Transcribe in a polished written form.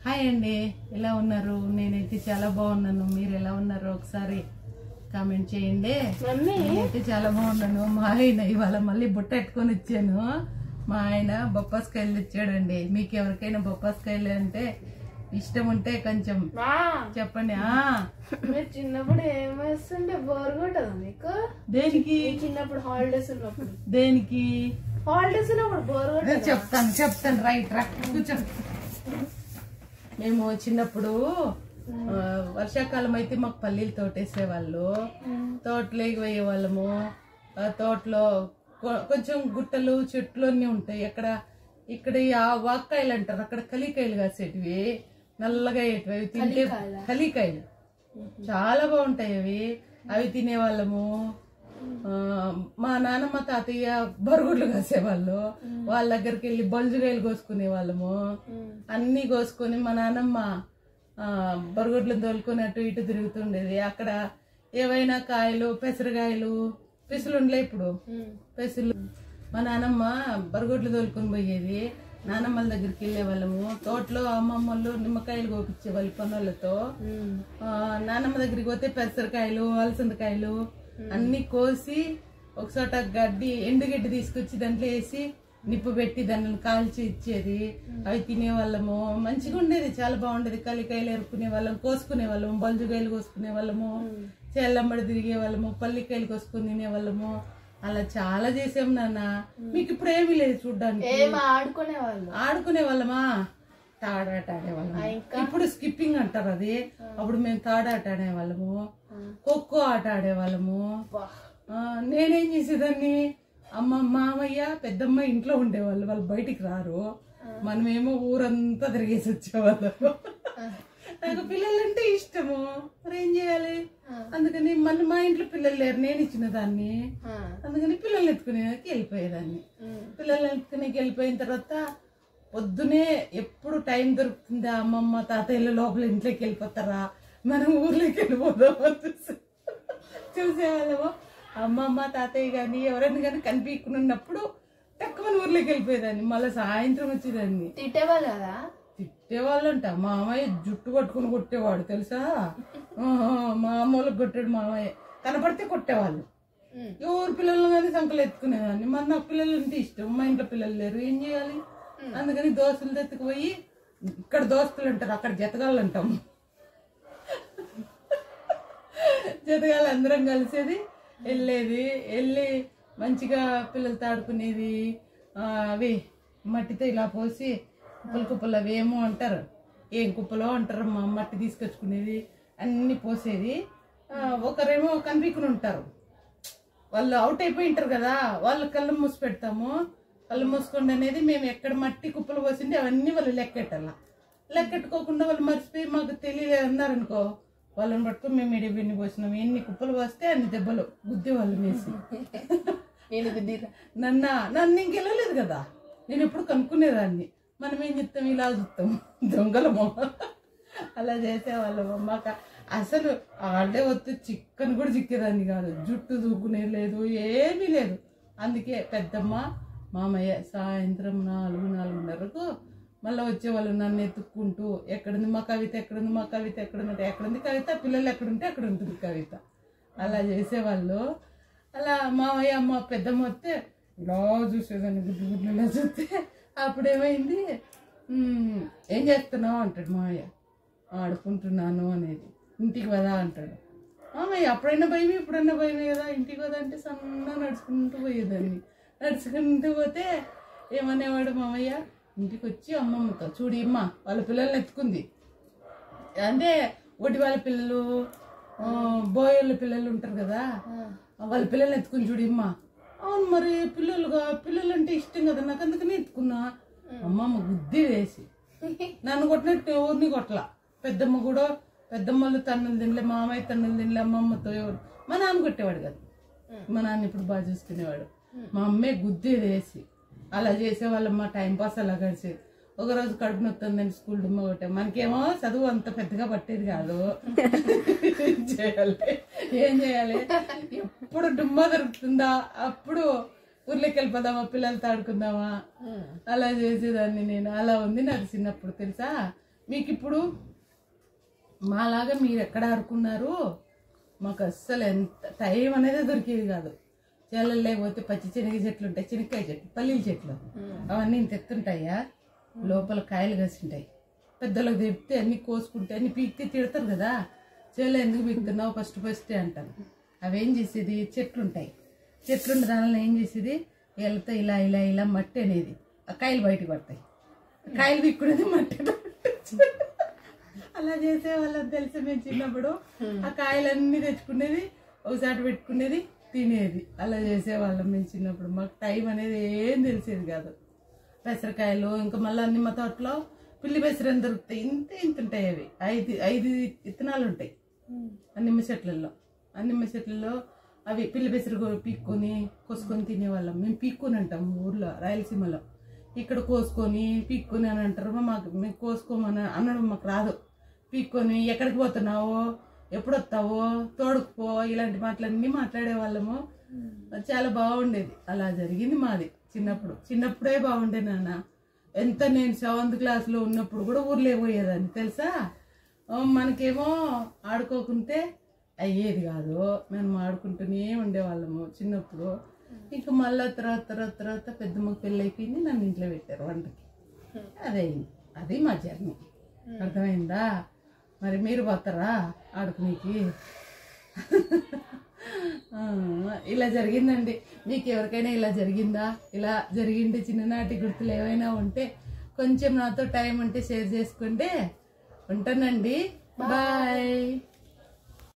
Hi అండి, ఎలా ఉన్నారు? నేనైతే చాలా బాగున్నాను. మీరు ఎలా ఉన్నారు? ఒకసారి కామెంట్ చేయండి. నేనైతే చాలా బాగున్నాను. మా ఆయన ఇవాళ మళ్ళీ బుట్ట ఎట్టుకొని ఇచ్చాను. మా ఆయన బొప్పాస్కాయలు ఇచ్చాడండి. మీకు ఎవరికైనా బొప్పాస్కాయలు అంటే ఇష్టం ఉంటే కొంచెం చెప్పండి. మీరు చిన్నప్పుడు ఏమేస్తుంటే బోర్ కొట్టదా మీకు? దేనికి? చిన్నప్పుడు హాలిడేస్ ఉన్నప్పుడు. దేనికి హాలిడేస్ ఉన్నప్పుడు బోర్ కొట్టదా? చెప్తాను రైట్ కూర్చో. మేము చిన్నప్పుడు వర్షాకాలం అయితే మాకు పల్లీలు తోటేసేవాళ్ళు. తోటలోకి పోయే వాళ్ళము. తోటలో కొంచెం గుట్టలు చెట్లు అన్ని ఉంటాయి. ఇక్కడ వాక్కాయలు అంటారు, అక్కడ కలికాయలు కాసేటివి, నల్లగా అయ్యేటివి. అవి తింటే కలికాయలు చాలా బాగుంటాయి. అవి తినేవాళ్ళము. మా నాన్నమ్మ తాతయ్య బరుగుడ్లు కాసేవాళ్ళు. వాళ్ళ దగ్గరికి వెళ్ళి బల్జుగాయలు కోసుకునే వాళ్ళము. అన్ని కోసుకొని మా నాన్నమ్మ బరుగుడ్లను తోలుకొని అటు ఇటు తిరుగుతుండేది. అక్కడ ఏవైనా కాయలు, పెసరకాయలు, పెసులుండలే ఇప్పుడు పెసులు. మా నాన్నమ్మ బరుగుడ్లు తోలుకొని పోయేది. నానమ్మల దగ్గరికి వెళ్ళే వాళ్ళము. తోటలో అమ్మమ్మలు నిమ్మకాయలు కోపించే వాళ్ళు పనులతో. నానమ్మ దగ్గరికి పోతే పెసరకాయలు, అలసందకాయలు అన్ని కోసి ఒకచోట ఎండుగడ్డి తీసుకొచ్చి దాంట్లో వేసి నిప్పు పెట్టి దాన్ని కాల్చి ఇచ్చేది. అవి తినేవాళ్ళము. మంచిగా ఉండేది, చాలా బాగుండేది. కలికాయలు ఎరుకునే వాళ్ళము, కోసుకునే వాళ్ళము, బల్జుకాయలు కోసుకునే వాళ్ళము, చెల్లమ్మడి తిరిగే వాళ్ళము, పల్లికాయలు కోసుకుని తినేవాళ్ళము. అలా చాలా చేసాం నాన్న. మీకు ఇప్పుడు ఏమీ లేదు చూడ్డానికి. ఆడుకునే వాళ్ళమా? తాడాట ఆడేవాళ్ళము. ఇప్పుడు స్కిప్పింగ్ అంటారు అది. అప్పుడు మేము తాడాట ఆడేవాళ్ళము, ఖోఖో ఆట ఆడేవాళ్ళము. నేనేం చేసేదాన్ని, మామయ్య పెద్దమ్మ ఇంట్లో ఉండేవాళ్ళు, వాళ్ళు బయటికి రారు. మనమేమో ఊరంతా తిరిగేసి వచ్చేవాళ్ళము. నాకు పిల్లలంటే ఇష్టము, మరి ఏం చేయాలి? అందుకని మళ్ళీ మా ఇంట్లో పిల్లలు లేరు, నేను ఇచ్చిన దాన్ని. అందుకని పిల్లల్ని ఎత్తుకునేకి వెళ్ళిపోయేదాన్ని. పిల్లల్ని ఎత్తుకునేకి వెళ్ళిపోయిన తర్వాత పొద్దునే ఎప్పుడు టైం దొరుకుతుందా, అమ్మమ్మ తాతయ్యలు లోపల ఇంట్లోకి వెళ్ళిపోతారా, మనం ఊర్లోకి వెళ్ళిపోదామా చూసేవాళ్ళము. అమ్మమ్మ తాతయ్య కానీ ఎవరైనా కానీ కనిపించుకున్నప్పుడు తక్కువ ఊర్లోకి వెళ్ళిపోయేదాన్ని. మళ్ళీ సాయంత్రం వచ్చేదాన్ని. తిట్టేవాళ్ళు కదా? తిట్టేవాళ్ళంట. మామయ్య జుట్టు పట్టుకుని కొట్టేవాడు తెలుసా. మా అమ్మోళ్ళకి కొట్టాడు మామయ్య. కనపడితే కొట్టేవాళ్ళు. ఎవరు పిల్లలు కానీ సంకలు ఎత్తుకునేదాన్ని. మరి నాకు పిల్లలు అంటే ఇష్టం. మా ఇంట్లో పిల్లలు లేరు, ఏం చేయాలి? అందుకని దోస్తులు ఎత్తుకుపోయి, ఇక్కడ దోస్తులు అంటారు, అక్కడ జతగాళ్ళు అంటాము. జతగాళ్ళు అందరం కలిసేది, వెళ్ళి మంచిగా పిల్లలతో ఆడుకునేది. అవి మట్టితో ఇలా పోసి కుప్పలు అవి ఏమో అంటారు, ఏం కుప్పలో అంటారు, మా మట్టి తీసుకొచ్చుకునేది అన్ని పోసేది. ఒకరేమో కనిపించుకుని ఉంటారు, వాళ్ళు అవుట్ అయిపోయి ఉంటారు కదా, వాళ్ళు కళ్ళు మూసి పెడతాము. కళ్ళు మూసుకోండి అనేది మేము ఎక్కడ మట్టి కుప్పలు పోసింది అవన్నీ వాళ్ళు లెక్కెట్టుకోకుండా వాళ్ళు మర్చిపోయి మాకు తెలియలేదు అన్నారనుకో, వాళ్ళని పట్టుకుని మేము ఎన్ని పోసినాం, ఎన్ని కుప్పలు పోస్తే అన్ని దెబ్బలు గుద్ది వాళ్ళు వేసి. నన్ను ఇంకెళ్ళలేదు కదా, నేను ఎప్పుడు కనుక్కునేదాన్ని. మనం ఏం చెప్తాం, ఇలా చూస్తాం దొంగలమో. అలా చేసేవాళ్ళము. మాకు అసలు ఆడే వస్తే చిక్కని కూడా చిక్కేదాన్ని కాదు. జుట్టు దూకునే లేదు, ఏమీ లేదు. అందుకే పెద్దమ్మ మామయ్య సాయంత్రం 4:30 మళ్ళీ వచ్చేవాళ్ళు నన్ను ఎత్తుక్కుంటూ, ఎక్కడుంది మా కవిత, ఎక్కడుంది మా కవిత, ఎక్కడుంది కవిత, పిల్లలు ఎక్కడుంటే అక్కడ ఉంటుంది కవిత. అలా చేసేవాళ్ళు. అలా మామయ్య అమ్మ పెద్దమ్మ వస్తే ఇలా చూసేదాన్ని, గుడ్లు ఇలా చూస్తే. అప్పుడేమైంది, ఏం చేస్తున్నావు అంటాడు మామయ్య. ఆడుకుంటున్నాను అనేది. ఇంటికి వదా అంటాడు మామయ్య. అప్పుడైనా భయమే, ఇప్పుడైనా భయమే కదా. ఇంటికి వదా అంటే సన్నగా నడుచుకుంటూ పోయేదాన్ని. నడుచుకుంటూ పోతే ఏమనేవాడు మామయ్య, ఇంటికి వచ్చి అమ్మమ్మతో, చూడి అమ్మ వాళ్ళ పిల్లల్ని ఎత్తుకుంది అంటే, ఒకటి వాళ్ళ పిల్లలు, బోయోళ్ళ పిల్లలు ఉంటారు కదా, వాళ్ళ పిల్లల్ని ఎత్తుకుని చూడి అమ్మ. అవును మరి పిల్లలు అంటే ఇష్టం కదా నాకు, అందుకని ఎత్తుకున్నా. అమ్మమ్మ గుద్ది వేసి నన్ను కొట్టినట్టు ఎవరిని కొట్టలా. పెద్దమ్మ కూడా, పెద్దమ్మలు తన్నులు తినలే, మామయ్య తన్నులు తినలే. అమ్మమ్మతో ఎవరు, మా నాన్న కొట్టేవాడు కదా, మా నాన్న ఇప్పుడు బాగా చూసుకునేవాడు. మా అమ్మే గుద్ది వేసి అలా చేసేవాళ్ళమ్మ. టైంపాస్ అలా గడిచేది. ఒకరోజు కడుపు నొత్తుందని స్కూల్ డుమ్మ కొట్టే. మనకేమో చదువు అంత పెద్దగా పట్టేది కాదు. ఏం చేయాలి, ఎప్పుడు డుమ్మ దొరుకుతుందా అప్పుడు ఊర్లోకి వెళ్ళిపోదామా, పిల్లలతో ఆడుకుందామా, అలా చేసేదాన్ని నేను. అలా ఉంది నాకు చిన్నప్పుడు తెలుసా. మీకు ఇప్పుడు మాలాగా మీరు ఎక్కడ ఆడుకున్నారు, మాకు అస్సలు ఎంత టైం అనేది దొరికేది కాదు. చేలలు లేకపోతే పచ్చి శనగ చెట్లు ఉంటాయి, శనక్కాయ చెట్లు, పల్లీల చెట్లు, అవన్నీ ఇంత ఎత్తుంటాయా, లోపల కాయలు కాసింటాయి. పెద్దలకు చెప్తే అన్ని కోసుకుంటే అన్ని పీక్తే తిడతారు కదా, చేలో ఎందుకు పీకుతున్నావు ఫస్ట్ అంటారు. అవేం చేసేది, చెట్లు ఉంటాయి, చెట్లుండే దానిలో ఏం చేసేది, వెళ్తే ఇలా ఇలా ఇలా మట్టి అనేది ఆ కాయలు బయటకు పడతాయి, కాయలు పీక్కునేది మట్టి అలా చేసేవాళ్ళని తెలిసి మేము చిన్నప్పుడు. ఆ కాయలన్నీ తెచ్చుకునేది, ఒకసారి పెట్టుకునేది, తినేది. అలా చేసేవాళ్ళం మేము చిన్నప్పుడు. మాకు టైం అనేది ఏం తెలిసేది కాదు. పెసరకాయలు ఇంకా మళ్ళీ నిమ్మ తోటలో పిల్లి పెసరని దొరుకుతాయి, ఇంత ఉంటాయి. అవి 5 విత్తనాలు ఉంటాయి ఆ నిమ్మ చెట్లలో. ఆ నిమ్మ చెట్లలో అవి పిల్లి పెసరు పీక్కొని కోసుకొని తినేవాళ్ళం. మేము పీక్కొని అంటాం ఊర్లో, రాయలసీమలో. ఇక్కడ కోసుకొని పీక్కొని అని అంటారు. మేము కోసుకోమని అనడం మాకు రాదు. పీక్కొని ఎక్కడికి పోతున్నావో, ఎప్పుడు వస్తావో, తోడుకుపో, ఇలాంటి మాటలన్నీ మాట్లాడేవాళ్ళము. చాలా బాగుండేది. అలా జరిగింది మాది చిన్నప్పుడే బాగుండే నాన్న. ఎంత నేను 7th క్లాస్లో ఉన్నప్పుడు కూడా ఊర్లో పోయేదాన్ని తెలుసా. మనకేమో ఆడుకోకుంటే అయ్యేది కాదు, మేము ఆడుకుంటూనే ఉండేవాళ్ళము చిన్నప్పుడు. ఇంకా మళ్ళీ తర్వాత పెద్దమ్మకి పెళ్ళి అయిపోయింది, నన్ను ఇంట్లో పెట్టారు వంటకి. అది మా జర్నీ. అర్థమైందా? మరి మీరు పోతారా ఆడుకునేకి? ఇలా జరిగిందండి. మీకు ఎవరికైనా ఇలా జరిగిందా? ఇలా జరిగిండే చిన్ననాటి గుర్తులు ఏమైనా ఉంటే కొంచెం నాతో టైం ఉంటే షేర్ చేసుకుంటే ఉంటానండి. బాయ్.